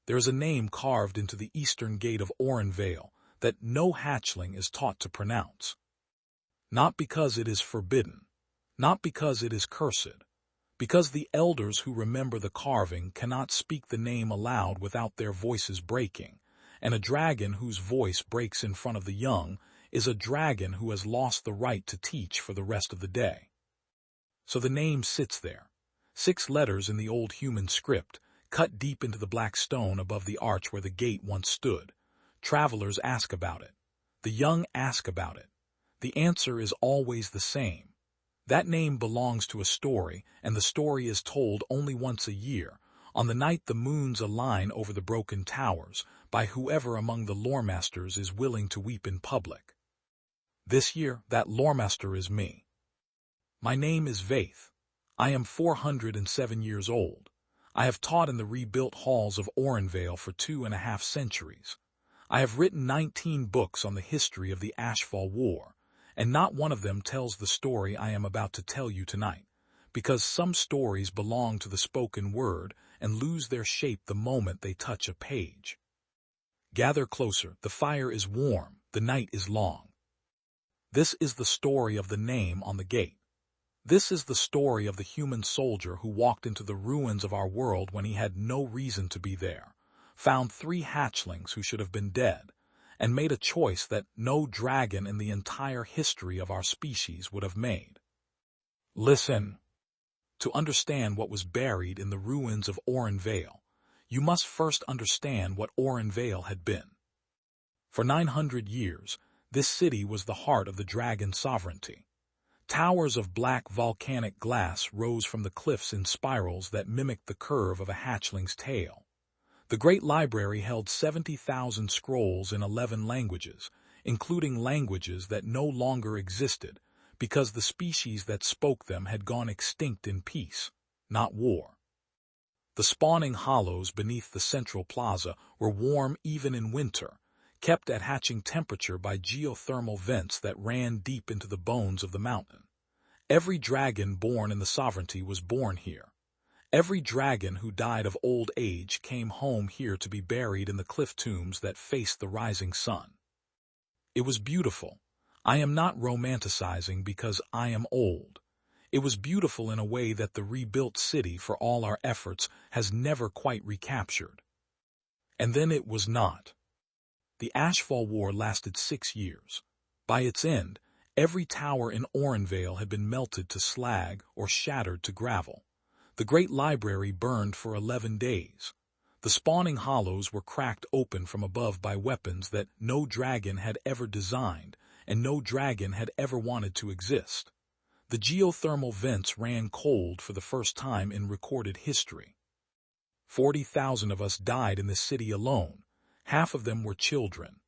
there is a name carved into the eastern gate of Vale that no hatchling is taught to pronounce. Not because it is forbidden, not because it is cursed, because the elders who remember the carving cannot speak the name aloud without their voices breaking, and a dragon whose voice breaks in front of the young is a dragon who has lost the right to teach for the rest of the day. So the name sits there, 6 letters in the old human script, cut deep into the black stone above the arch where the gate once stood. Travelers ask about it. The young ask about it. The answer is always the same. That name belongs to a story, and the story is told only once a year, on the night the moons align over the broken towers, by whoever among the loremasters is willing to weep in public. This year, that loremaster is me. My name is Vaith. I am 407 years old. I have taught in the rebuilt halls of Vale for 2.5 centuries. I have written 19 books on the history of the HFY War, and not one of them tells the story I am about to tell you tonight, because some stories belong to the spoken word and lose their shape the moment they touch a page. Gather closer, the fire is warm, the night is long. This is the story of the name on the gate. This is the story of the human soldier who walked into the ruins of our world when he had no reason to be there, found 3 hatchlings who should have been dead, and made a choice that no dragon in the entire history of our species would have made. Listen. To understand what was buried in the ruins of Vale, you must first understand what Vale had been. For 900 years, this city was the heart of the dragon sovereignty. Towers of black volcanic glass rose from the cliffs in spirals that mimicked the curve of a hatchling's tail. The Great Library held 70,000 scrolls in 11 languages, including languages that no longer existed, because the species that spoke them had gone extinct in peace, not war. The spawning hollows beneath the central plaza were warm even in winter, kept at hatching temperature by geothermal vents that ran deep into the bones of the mountain. Every dragon born in the sovereignty was born here. Every dragon who died of old age came home here to be buried in the cliff tombs that faced the rising sun. It was beautiful. I am not romanticizing because I am old. It was beautiful in a way that the rebuilt city, for all our efforts, has never quite recaptured. And then it was not. The HFY War lasted 6 years. By its end, every tower in Vale had been melted to slag or shattered to gravel. The Great Library burned for 11 days. The spawning hollows were cracked open from above by weapons that no dragon had ever designed and no dragon had ever wanted to exist. The geothermal vents ran cold for the first time in recorded history. 40,000 of us died in this city alone. Half of them were children.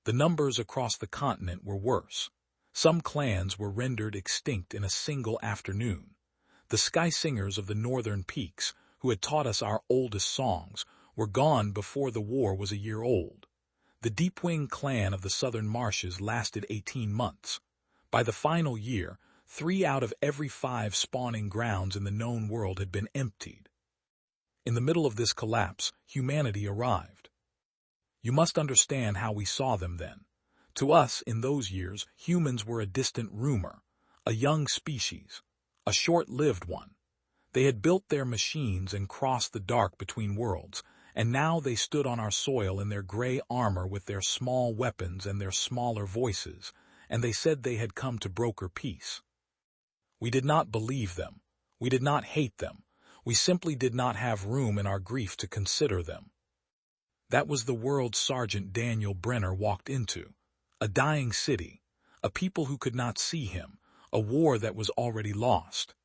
The numbers across the continent were worse. Some clans were rendered extinct in a single afternoon. The sky singers of the northern peaks, who had taught us our oldest songs, were gone before the war was a year old. The Deepwing clan of the southern marshes lasted 18 months. By the final year, 3 out of every 5 spawning grounds in the known world had been emptied. In the middle of this collapse, humanity arrived. You must understand how we saw them then. To us, in those years, humans were a distant rumor, a young species, a short-lived one. They had built their machines and crossed the dark between worlds, and now they stood on our soil in their gray armor with their small weapons and their smaller voices, and they said they had come to broker peace. We did not believe them. We did not hate them. We simply did not have room in our grief to consider them. That was the world Sergeant Daniel Brenner walked into. A dying city, a people who could not see him, a war that was already lost.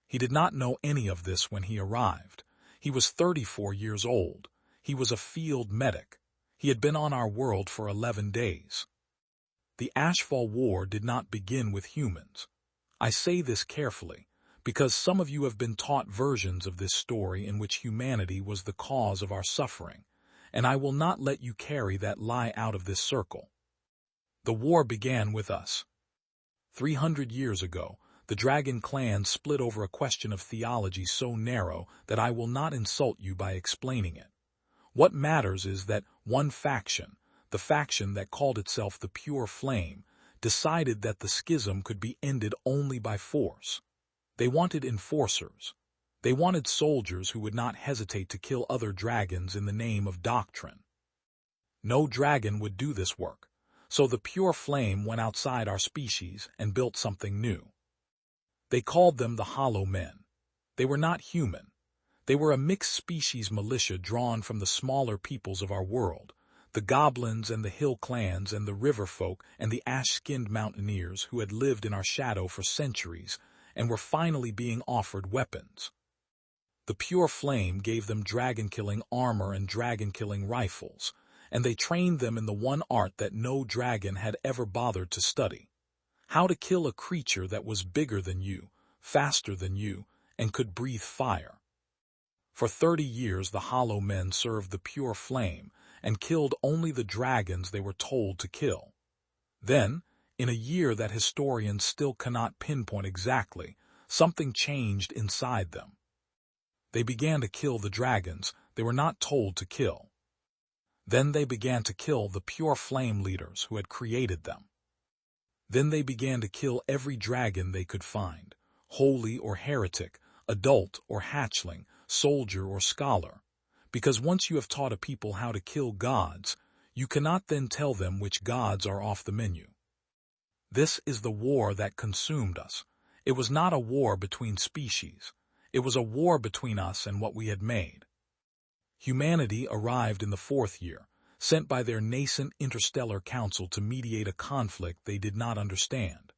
He did not know any of this when he arrived. He was 34 years old. He was a field medic. He had been on our world for 11 days. The HFY War did not begin with humans. I say this carefully, because some of you have been taught versions of this story in which humanity was the cause of our suffering, and I will not let you carry that lie out of this circle. The war began with us. 300 years ago, the dragon clan split over a question of theology so narrow that I will not insult you by explaining it. What matters is that one faction, the faction that called itself the Pure Flame, decided that the schism could be ended only by force. They wanted enforcers. They wanted soldiers who would not hesitate to kill other dragons in the name of doctrine. No dragon would do this work, so the Pure Flame went outside our species and built something new. They called them the Hollow Men. They were not human. They were a mixed-species militia drawn from the smaller peoples of our world, the goblins and the hill clans and the river folk and the ash-skinned mountaineers who had lived in our shadow for centuries and were finally being offered weapons. The Pure Flame gave them dragon-killing armor and dragon-killing rifles, and they trained them in the one art that no dragon had ever bothered to study: how to kill a creature that was bigger than you, faster than you, and could breathe fire. For 30 years the Hollow Men served the Pure Flame and killed only the dragons they were told to kill. Then, in a year that historians still cannot pinpoint exactly, something changed inside them. They began to kill the dragons they were not told to kill. Then they began to kill the Pure Flame leaders who had created them. Then they began to kill every dragon they could find, holy or heretic, adult or hatchling, soldier or scholar, because once you have taught a people how to kill gods, you cannot then tell them which gods are off the menu. This is the war that consumed us. It was not a war between species. It was a war between us and what we had made. Humanity arrived in the 4th year, sent by their nascent interstellar council to mediate a conflict they did not understand.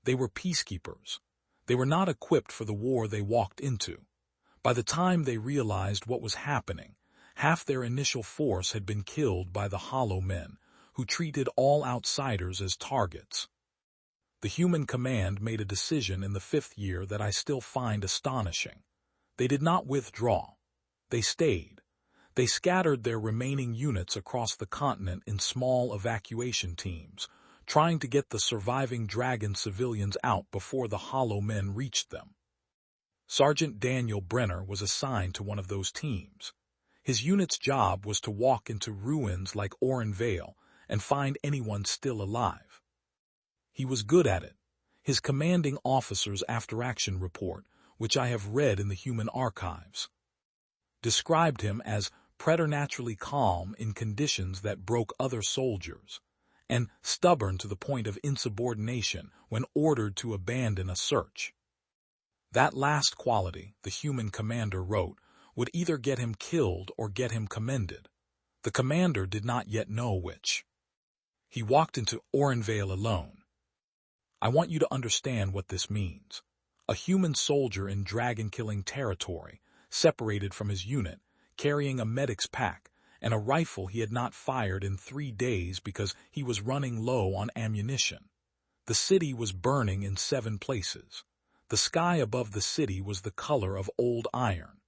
They were peacekeepers. They were not equipped for the war they walked into. By the time they realized what was happening, half their initial force had been killed by the Hollow Men, who treated all outsiders as targets. The human command made a decision in the 5th year that I still find astonishing. They did not withdraw. They stayed. They scattered their remaining units across the continent in small evacuation teams, trying to get the surviving dragon civilians out before the Hollow Men reached them. Sergeant Daniel Brenner was assigned to one of those teams. His unit's job was to walk into ruins like Oren Vale and find anyone still alive. He was good at it. His commanding officer's after-action report, which I have read in the Human Archives, described him as preternaturally calm in conditions that broke other soldiers, and stubborn to the point of insubordination when ordered to abandon a search. That last quality, the human commander wrote, would either get him killed or get him commended. The commander did not yet know which. He walked into Orenvale alone. I want you to understand what this means. A human soldier in dragon-killing territory, separated from his unit, carrying a medic's pack and a rifle he had not fired in 3 days because he was running low on ammunition. The city was burning in 7 places. The sky above the city was the color of old iron.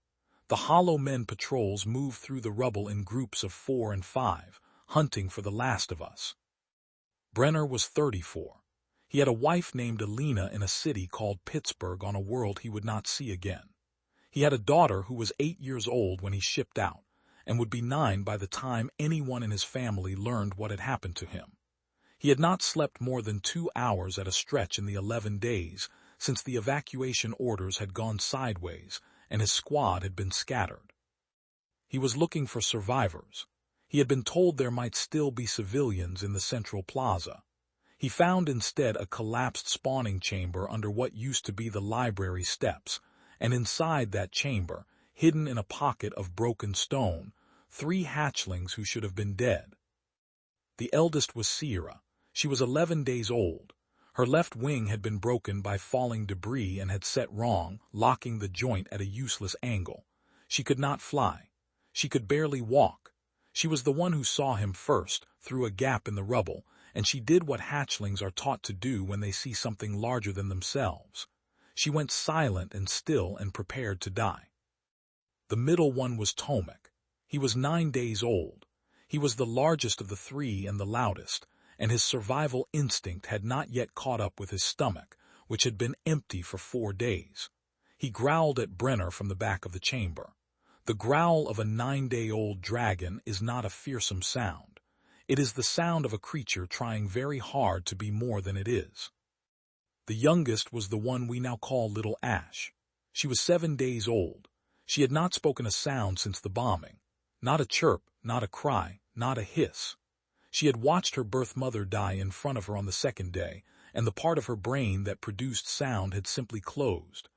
The Hollow Men patrols moved through the rubble in groups of 4 and 5, hunting for the last of us. Brenner was 34. He had a wife named Alina in a city called Pittsburgh on a world he would not see again. He had a daughter who was 8 years old when he shipped out, and would be 9 by the time anyone in his family learned what had happened to him. He had not slept more than 2 hours at a stretch in the 11 days since the evacuation orders had gone sideways and his squad had been scattered. He was looking for survivors. He had been told there might still be civilians in the central plaza. He found instead a collapsed spawning chamber under what used to be the library steps, and inside that chamber, hidden in a pocket of broken stone, 3 hatchlings who should have been dead. The eldest was Sierra. She was 11 days old. Her left wing had been broken by falling debris and had set wrong, locking the joint at a useless angle. She could not fly. She could barely walk. She was the one who saw him first, through a gap in the rubble, and she did what hatchlings are taught to do when they see something larger than themselves. She went silent and still and prepared to die. The middle one was Tomek. He was 9 days old. He was the largest of the 3 and the loudest, and his survival instinct had not yet caught up with his stomach, which had been empty for 4 days. He growled at Brenner from the back of the chamber. The growl of a 9-day-old dragon is not a fearsome sound. It is the sound of a creature trying very hard to be more than it is. The youngest was the one we now call Little Ash. She was 7 days old. She had not spoken a sound since the bombing. Not a chirp, not a cry, not a hiss. She had watched her birth mother die in front of her on the second day, and the part of her brain that produced sound had simply closed.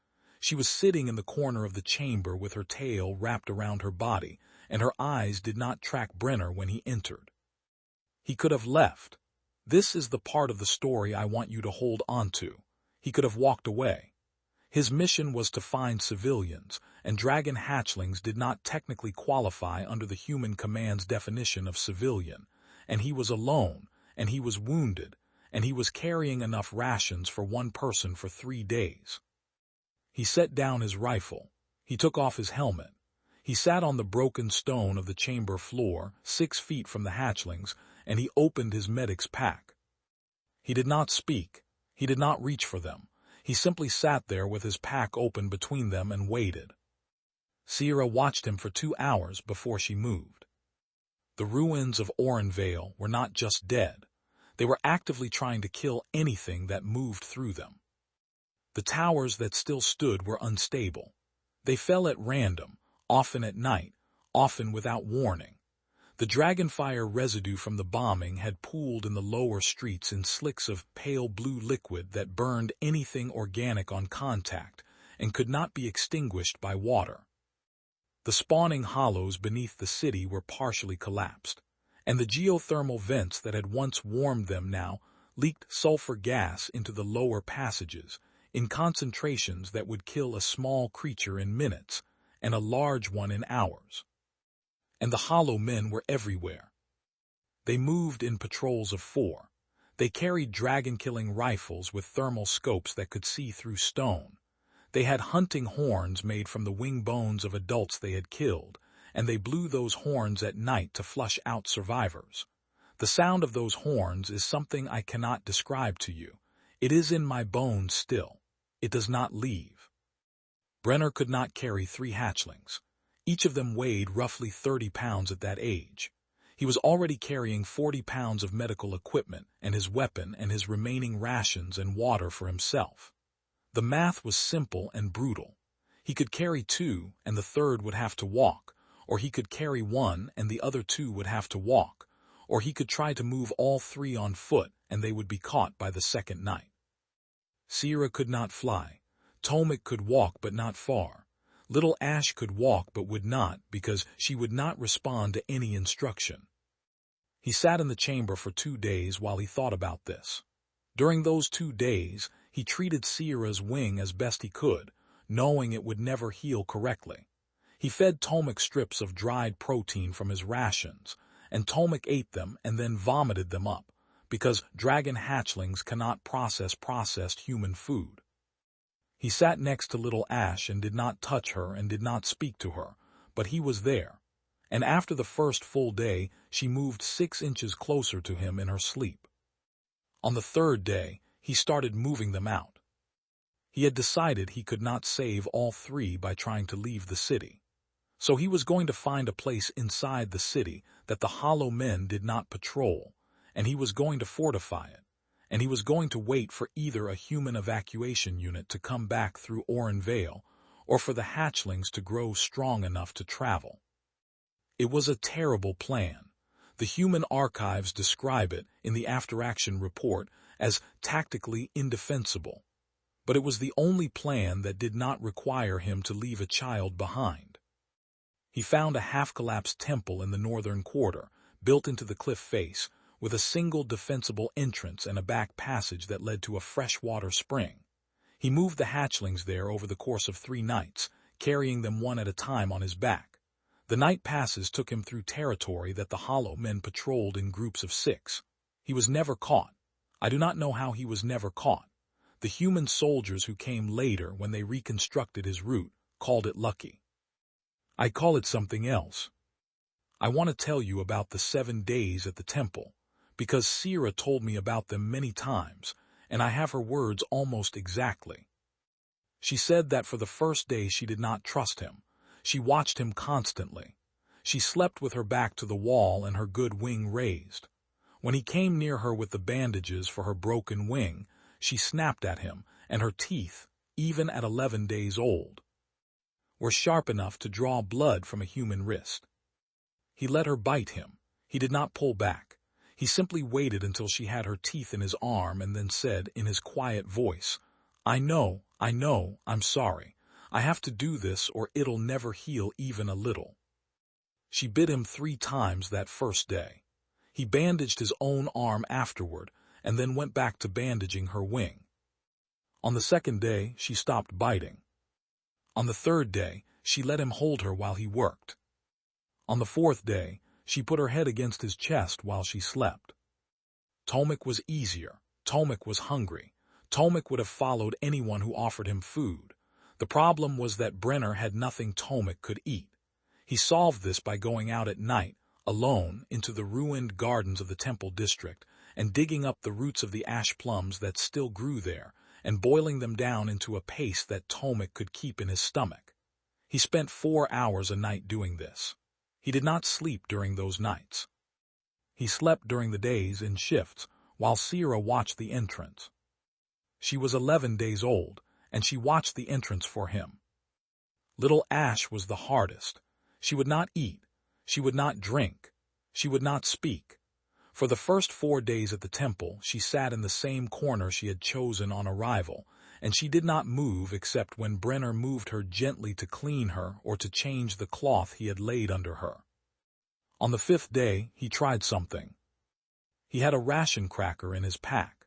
She was sitting in the corner of the chamber with her tail wrapped around her body, and her eyes did not track Brenner when he entered. He could have left. This is the part of the story I want you to hold on to. He could have walked away. His mission was to find civilians, and dragon hatchlings did not technically qualify under the human command's definition of civilian, and he was alone, and he was wounded, and he was carrying enough rations for one person for 3 days. He set down his rifle. He took off his helmet. He sat on the broken stone of the chamber floor, 6 feet from the hatchlings, and he opened his medic's pack. He did not speak. He did not reach for them. He simply sat there with his pack open between them and waited. Sierra watched him for 2 hours before she moved. The ruins of Orenvale were not just dead. They were actively trying to kill anything that moved through them. The towers that still stood were unstable. They fell at random, often at night, often without warning. The dragonfire residue from the bombing had pooled in the lower streets in slicks of pale blue liquid that burned anything organic on contact and could not be extinguished by water. The spawning hollows beneath the city were partially collapsed, and the geothermal vents that had once warmed them now leaked sulfur gas into the lower passages in concentrations that would kill a small creature in minutes and a large one in hours. And the hollow men were everywhere. They moved in patrols of 4. They carried dragon-killing rifles with thermal scopes that could see through stone. They had hunting horns made from the wing bones of adults they had killed, and they blew those horns at night to flush out survivors. The sound of those horns is something I cannot describe to you. It is in my bones still. It does not leave. Brenner could not carry 3 hatchlings. Each of them weighed roughly 30 pounds at that age. He was already carrying 40 pounds of medical equipment and his weapon and his remaining rations and water for himself. The math was simple and brutal. He could carry 2 and the third would have to walk, or he could carry 1 and the other 2 would have to walk, or he could try to move all 3 on foot and they would be caught by the second night. Sierra could not fly. Tomek could walk but not far. Little Ash could walk but would not because she would not respond to any instruction. He sat in the chamber for 2 days while he thought about this. During those 2 days, he treated Sierra's wing as best he could, knowing it would never heal correctly. He fed Tomek strips of dried protein from his rations, and Tomek ate them and then vomited them up, because dragon hatchlings cannot process processed human food. He sat next to Little Ash and did not touch her and did not speak to her, but he was there. And after the first full day, she moved 6 inches closer to him in her sleep. On the 3rd day, he started moving them out. He had decided he could not save all 3 by trying to leave the city. So he was going to find a place inside the city that the Hollow Men did not patrol, and he was going to fortify it. And he was going to wait for either a human evacuation unit to come back through Orenvale or for the hatchlings to grow strong enough to travel. It was a terrible plan. The Human Archives describe it in the after-action report as tactically indefensible. But it was the only plan that did not require him to leave a child behind. He found a half-collapsed temple in the northern quarter, built into the cliff face, with a single defensible entrance and a back passage that led to a freshwater spring. He moved the hatchlings there over the course of 3 nights, carrying them one at a time on his back. The night passes took him through territory that the Hollow Men patrolled in groups of 6. He was never caught. I do not know how he was never caught. The human soldiers who came later when they reconstructed his route called it lucky. I call it something else. I want to tell you about the 7 days at the temple, because Sierra told me about them many times, and I have her words almost exactly. She said that for the first day she did not trust him. She watched him constantly. She slept with her back to the wall and her good wing raised. When he came near her with the bandages for her broken wing, she snapped at him, and her teeth, even at 11 days old, were sharp enough to draw blood from a human wrist. He let her bite him. He did not pull back. He simply waited until she had her teeth in his arm and then said in his quiet voice, I know, I'm sorry. I have to do this or it'll never heal even a little." She bit him 3 times that first day. He bandaged his own arm afterward and then went back to bandaging her wing. On the second day, she stopped biting. On the third day, she let him hold her while he worked. On the fourth day, she put her head against his chest while she slept. Tomek was easier. Tomek was hungry. Tomek would have followed anyone who offered him food. The problem was that Brenner had nothing Tomek could eat. He solved this by going out at night, alone, into the ruined gardens of the temple district and digging up the roots of the ash plums that still grew there and boiling them down into a paste that Tomek could keep in his stomach. He spent 4 hours a night doing this. He did not sleep during those nights. He slept during the days in shifts while Sierra watched the entrance. She was 11 days old, and she watched the entrance for him. Little Ash was the hardest. She would not eat. She would not drink. She would not speak. For the first 4 days at the temple, she sat in the same corner she had chosen on arrival, and she did not move except when Brenner moved her gently to clean her or to change the cloth he had laid under her. On the 5th day, he tried something. He had a ration cracker in his pack.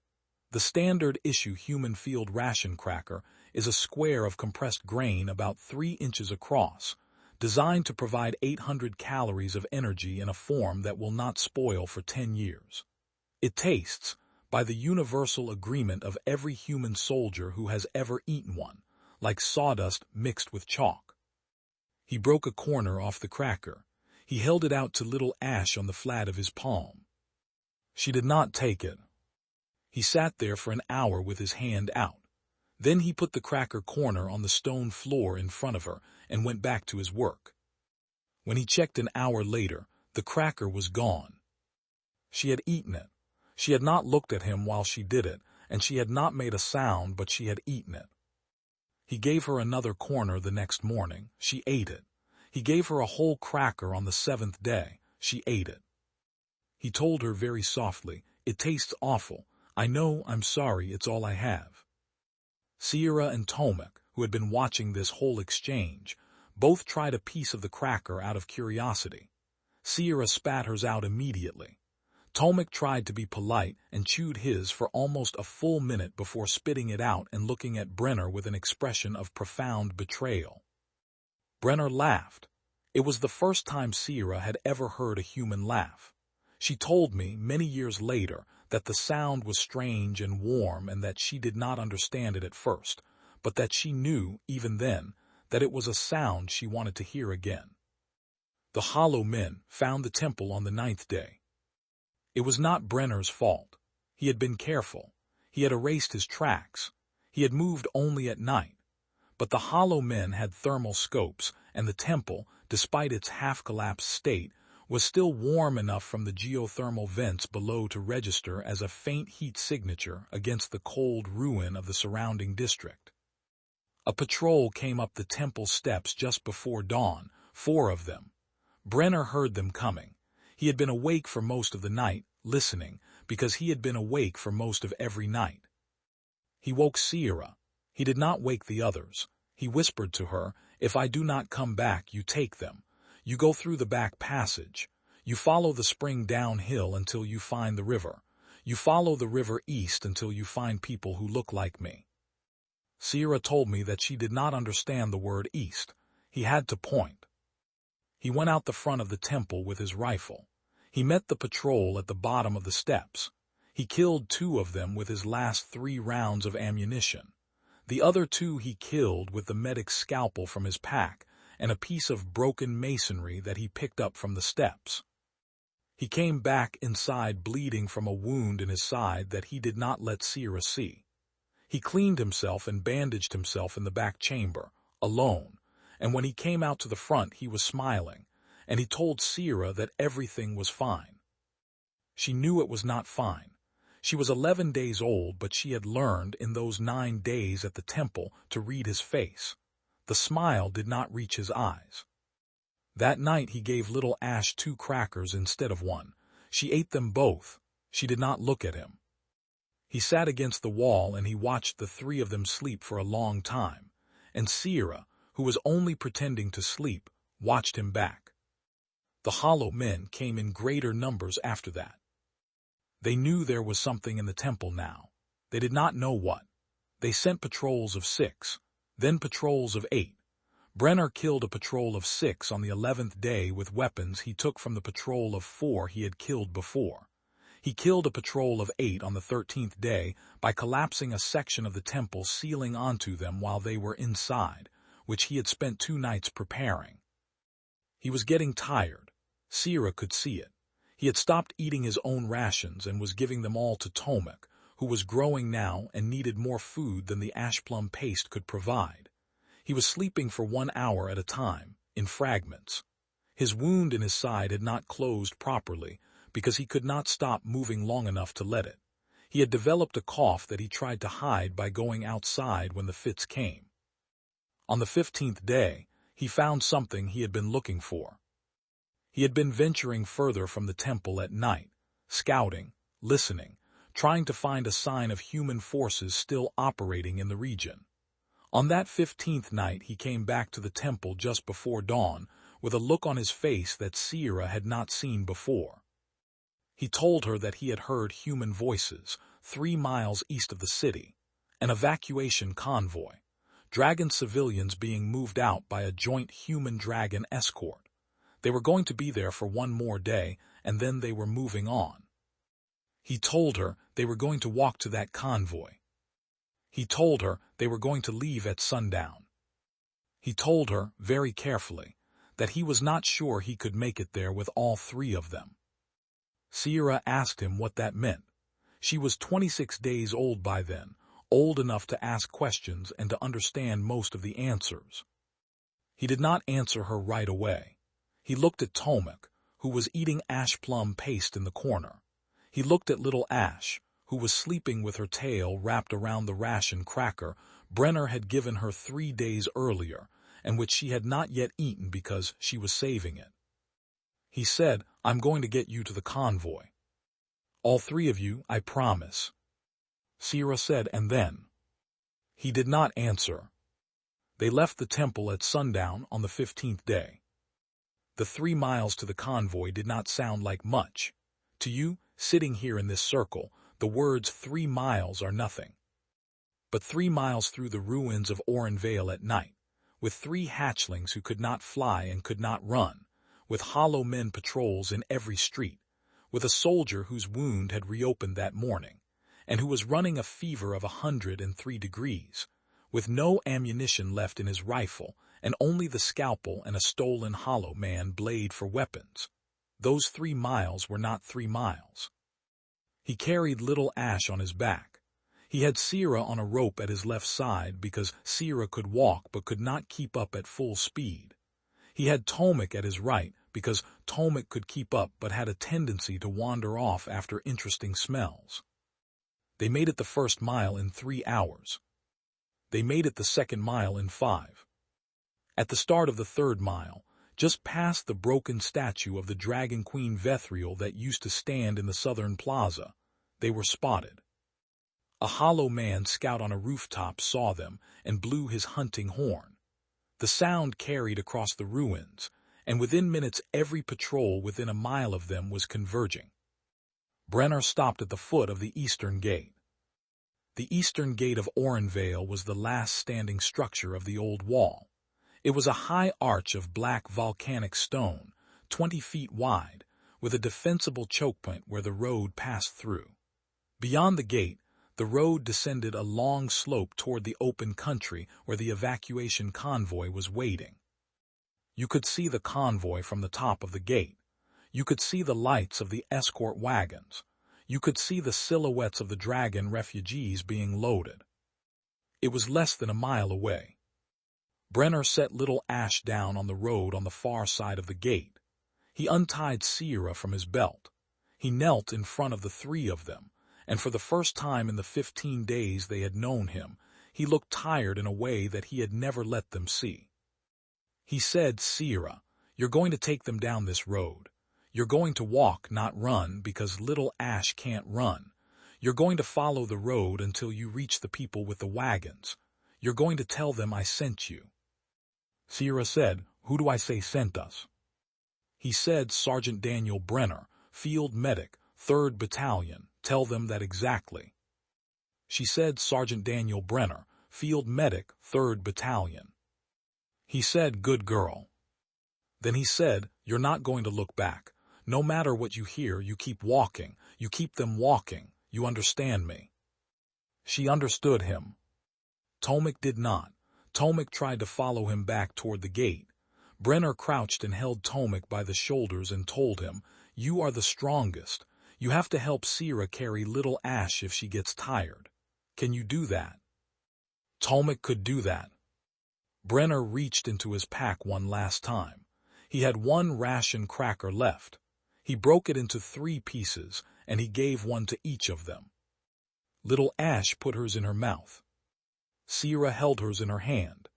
The standard-issue human field ration cracker is a square of compressed grain about 3 inches across, designed to provide 800 calories of energy in a form that will not spoil for 10 years. It tastes, by the universal agreement of every human soldier who has ever eaten one, like sawdust mixed with chalk. He broke a corner off the cracker. He held it out to little Ash on the flat of his palm. She did not take it. He sat there for an hour with his hand out. Then he put the cracker corner on the stone floor in front of her and went back to his work. When he checked an hour later, the cracker was gone. She had eaten it. She had not looked at him while she did it, and she had not made a sound, but she had eaten it. He gave her another corner the next morning. She ate it. He gave her a whole cracker on the 7th day. She ate it. He told her very softly, "It tastes awful. I know, I'm sorry, it's all I have." Sierra and Tomek, who had been watching this whole exchange, both tried a piece of the cracker out of curiosity. Sierra spat hers out immediately. Tomek tried to be polite and chewed his for almost a full minute before spitting it out and looking at Brenner with an expression of profound betrayal. Brenner laughed. It was the first time Sierra had ever heard a human laugh. She told me, many years later, that the sound was strange and warm and that she did not understand it at first, but that she knew, even then, that it was a sound she wanted to hear again. The Hollow Men found the temple on the 9th day. It was not Brenner's fault. He had been careful. He had erased his tracks. He had moved only at night. But the Hollow Men had thermal scopes, and the temple, despite its half-collapsed state, was still warm enough from the geothermal vents below to register as a faint heat signature against the cold ruin of the surrounding district. A patrol came up the temple steps just before dawn, 4 of them. Brenner heard them coming. He had been awake for most of the night, listening, because he had been awake for most of every night. He woke Sierra. He did not wake the others. He whispered to her, "If I do not come back, you take them. You go through the back passage. You follow the spring downhill until you find the river. You follow the river east until you find people who look like me." Sierra told me that she did not understand the word east. He had to point. He went out the front of the temple with his rifle. He met the patrol at the bottom of the steps. He killed 2 of them with his last 3 rounds of ammunition. The other 2 he killed with the medic's scalpel from his pack and a piece of broken masonry that he picked up from the steps. He came back inside bleeding from a wound in his side that he did not let Sierra see. He cleaned himself and bandaged himself in the back chamber, alone, and when he came out to the front he was smiling, and he told Sierra that everything was fine. She knew it was not fine. She was 11 days old, but she had learned in those 9 days at the temple to read his face. The smile did not reach his eyes. That night he gave little Ash 2 crackers instead of 1. She ate them both. She did not look at him. He sat against the wall and he watched the 3 of them sleep for a long time, and Sierra, who was only pretending to sleep, watched him back. The hollow men came in greater numbers after that. They knew there was something in the temple now. They did not know what. They sent patrols of 6, then patrols of 8. Brenner killed a patrol of 6 on the 11th day with weapons he took from the patrol of 4 he had killed before. He killed a patrol of 8 on the 13th day by collapsing a section of the temple sealing onto them while they were inside, which he had spent 2 nights preparing. He was getting tired. Sierra could see it. He had stopped eating his own rations and was giving them all to Tomek, who was growing now and needed more food than the ashplum paste could provide. He was sleeping for 1 hour at a time, in fragments. His wound in his side had not closed properly because he could not stop moving long enough to let it. He had developed a cough that he tried to hide by going outside when the fits came. On the 15th day, he found something he had been looking for. He had been venturing further from the temple at night, scouting, listening, trying to find a sign of human forces still operating in the region. On that 15th night he came back to the temple just before dawn with a look on his face that Sierra had not seen before. He told her that he had heard human voices 3 miles east of the city, an evacuation convoy, dragon civilians being moved out by a joint human-dragon escort. They were going to be there for 1 more day, and then they were moving on. He told her they were going to walk to that convoy. He told her they were going to leave at sundown. He told her, very carefully, that he was not sure he could make it there with all 3 of them. Sierra asked him what that meant. She was 26 days old by then, old enough to ask questions and to understand most of the answers. He did not answer her right away. He looked at Tomek, who was eating ashplum paste in the corner. He looked at little Ash, who was sleeping with her tail wrapped around the ration cracker Brenner had given her 3 days earlier, and which she had not yet eaten because she was saving it. He said, "I'm going to get you to the convoy. All 3 of you, I promise." Sierra said, "And then?" He did not answer. They left the temple at sundown on the 15th day. The 3 miles to the convoy did not sound like much. To you, sitting here in this circle, the words 3 miles are nothing. But 3 miles through the ruins of Orenvale at night, with 3 hatchlings who could not fly and could not run, with hollow men patrols in every street, with a soldier whose wound had reopened that morning, and who was running a fever of 103 degrees, with no ammunition left in his rifle, and only the scalpel and a stolen hollow man blade for weapons. Those 3 miles were not 3 miles. He carried little Ash on his back. He had Sierra on a rope at his left side because Sierra could walk but could not keep up at full speed. He had Tomek at his right because Tomek could keep up but had a tendency to wander off after interesting smells. They made it the 1st mile in 3 hours. They made it the 2nd mile in 5. At the start of the 3rd mile, just past the broken statue of the Dragon Queen Vethriel that used to stand in the southern plaza, they were spotted. A hollow man scout on a rooftop saw them and blew his hunting horn. The sound carried across the ruins, and within minutes every patrol within a mile of them was converging. Brenner stopped at the foot of the eastern gate. The eastern gate of Orenvale was the last standing structure of the old wall. It was a high arch of black volcanic stone, 20 feet wide, with a defensible chokepoint where the road passed through. Beyond the gate, the road descended a long slope toward the open country where the evacuation convoy was waiting. You could see the convoy from the top of the gate. You could see the lights of the escort wagons. You could see the silhouettes of the dragon refugees being loaded. It was less than a mile away. Brenner set little Ash down on the road on the far side of the gate. He untied Sierra from his belt. He knelt in front of the three of them, and for the first time in the 15 days they had known him, he looked tired in a way that he had never let them see. He said, "Sierra, you're going to take them down this road. You're going to walk, not run, because little Ash can't run. You're going to follow the road until you reach the people with the wagons. You're going to tell them I sent you." Sierra said, "Who do I say sent us?" He said, "Sergeant Daniel Brenner, Field Medic, 3rd Battalion. Tell them that exactly." She said, "Sergeant Daniel Brenner, Field Medic, 3rd Battalion." He said, "Good girl." Then he said, "You're not going to look back. No matter what you hear, you keep walking. You keep them walking. You understand me?" She understood him. Tomek did not. Tomek tried to follow him back toward the gate. Brenner crouched and held Tomek by the shoulders and told him, "You are the strongest. You have to help Sierra carry little Ash if she gets tired. Can you do that?" Tomek could do that. Brenner reached into his pack one last time. He had one ration cracker left. He broke it into 3 pieces, and he gave one to each of them. Little Ash put hers in her mouth. Sierra held hers in her hand.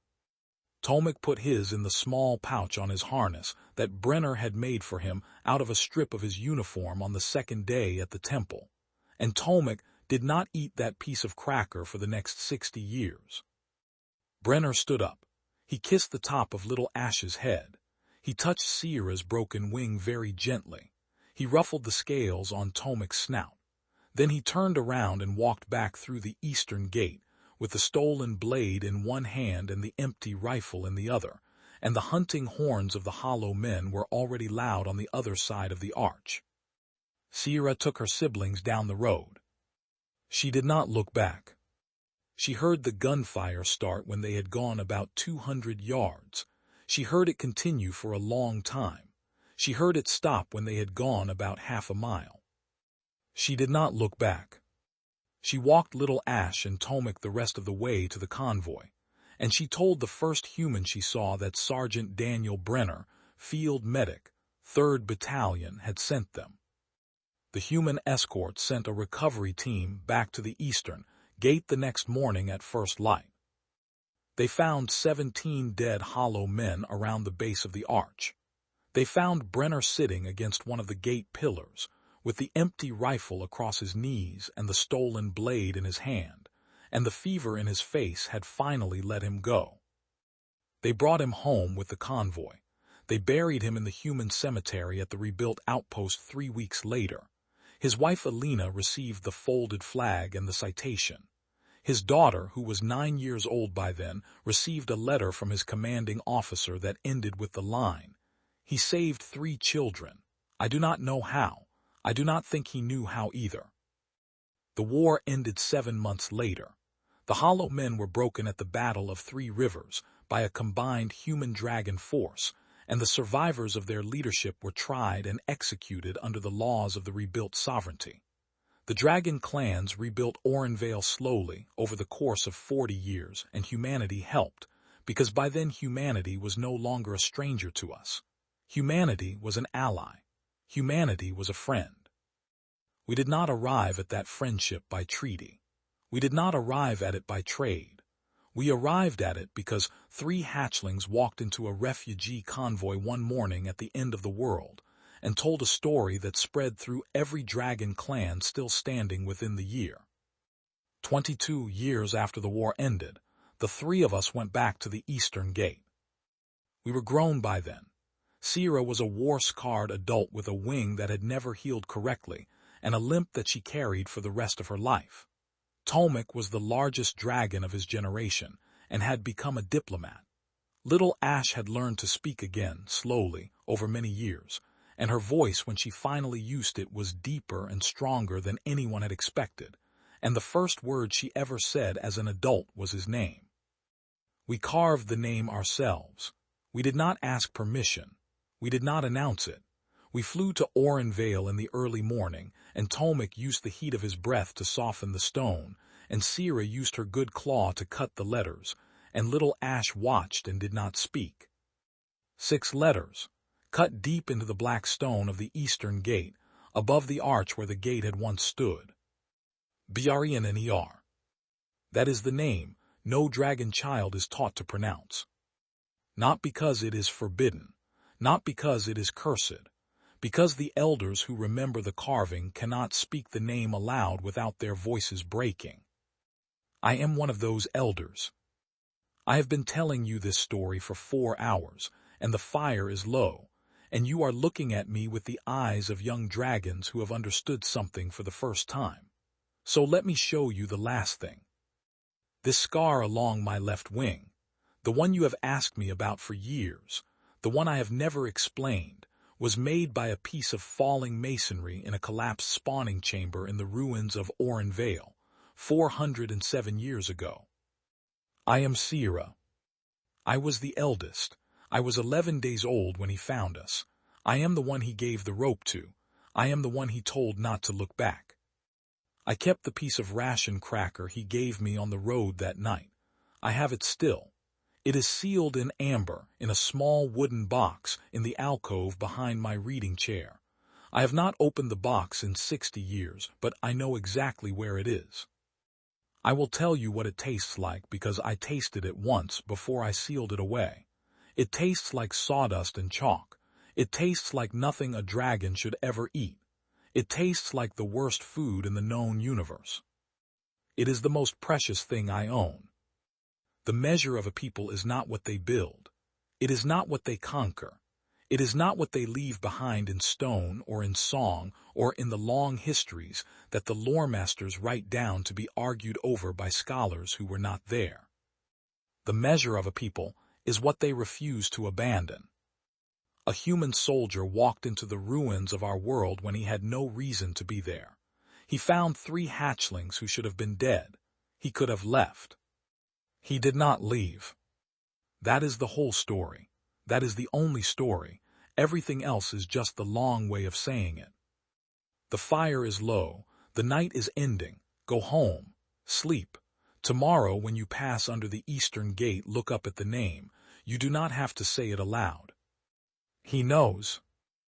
Tomek put his in the small pouch on his harness that Brenner had made for him out of a strip of his uniform on the 2nd day at the temple. And Tomek did not eat that piece of cracker for the next 60 years. Brenner stood up. He kissed the top of little Ash's head. He touched Sierra's broken wing very gently. He ruffled the scales on Tomek's snout. Then he turned around and walked back through the eastern gate, with the stolen blade in one hand and the empty rifle in the other, and the hunting horns of the hollow men were already loud on the other side of the arch. Sierra took her siblings down the road. She did not look back. She heard the gunfire start when they had gone about 200 yards. She heard it continue for a long time. She heard it stop when they had gone about half a mile. She did not look back. She walked little Ash and Tomek the rest of the way to the convoy, and she told the first human she saw that Sergeant Daniel Brenner, Field Medic, 3rd Battalion, had sent them. The human escort sent a recovery team back to the eastern gate the next morning at first light. They found 17 dead hollow men around the base of the arch. They found Brenner sitting against one of the gate pillars, with the empty rifle across his knees and the stolen blade in his hand, and the fever in his face had finally let him go. They brought him home with the convoy. They buried him in the human cemetery at the rebuilt outpost 3 weeks later. His wife Alina received the folded flag and the citation. His daughter, who was 9 years old by then, received a letter from his commanding officer that ended with the line, "He saved 3 children. I do not know how. I do not think he knew how either." The war ended 7 months later. The hollow men were broken at the Battle of 3 Rivers by a combined human-dragon force, and the survivors of their leadership were tried and executed under the laws of the rebuilt sovereignty. The dragon clans rebuilt Orenvale slowly over the course of 40 years, and humanity helped, because by then humanity was no longer a stranger to us. Humanity was an ally. Humanity was a friend. We did not arrive at that friendship by treaty. We did not arrive at it by trade. We arrived at it because 3 hatchlings walked into a refugee convoy one morning at the end of the world and told a story that spread through every dragon clan still standing within the year. 22 years after the war ended, the 3 of us went back to the eastern gate. We were grown by then. Sierra was a war-scarred adult with a wing that had never healed correctly and a limp that she carried for the rest of her life. Tomek was the largest dragon of his generation and had become a diplomat. Little Ash had learned to speak again, slowly, over many years, and her voice when she finally used it was deeper and stronger than anyone had expected, and the first word she ever said as an adult was his name. We carved the name ourselves. We did not ask permission. We did not announce it. We flew to Orenvale in the early morning, and Tomek used the heat of his breath to soften the stone, and Sierra used her good claw to cut the letters, and little Ash watched and did not speak. 6 letters, cut deep into the black stone of the eastern gate, above the arch where the gate had once stood. Brenner. That is the name no dragon child is taught to pronounce. Not because it is forbidden, not because it is cursed, because the elders who remember the carving cannot speak the name aloud without their voices breaking. I am one of those elders. I have been telling you this story for 4 hours, and the fire is low, and you are looking at me with the eyes of young dragons who have understood something for the first time. So let me show you the last thing. This scar along my left wing, the one you have asked me about for years, the one I have never explained, was made by a piece of falling masonry in a collapsed spawning chamber in the ruins of Oren Vale, 407 years ago. I am Sierra. I was the eldest. I was 11 days old when he found us. I am the one he gave the rope to. I am the one he told not to look back. I kept the piece of ration cracker he gave me on the road that night. I have it still. It is sealed in amber in a small wooden box in the alcove behind my reading chair. I have not opened the box in 60 years, but I know exactly where it is. I will tell you what it tastes like because I tasted it once before I sealed it away. It tastes like sawdust and chalk. It tastes like nothing a dragon should ever eat. It tastes like the worst food in the known universe. It is the most precious thing I own. The measure of a people is not what they build. It is not what they conquer. It is not what they leave behind in stone or in song or in the long histories that the lore masters write down to be argued over by scholars who were not there. The measure of a people is what they refuse to abandon. A human soldier walked into the ruins of our world when he had no reason to be there. He found 3 hatchlings who should have been dead. He could have left. He did not leave. That is the whole story. That is the only story. Everything else is just the long way of saying it. The fire is low. The night is ending. Go home. Sleep. Tomorrow, when you pass under the eastern gate, look up at the name. You do not have to say it aloud. He knows.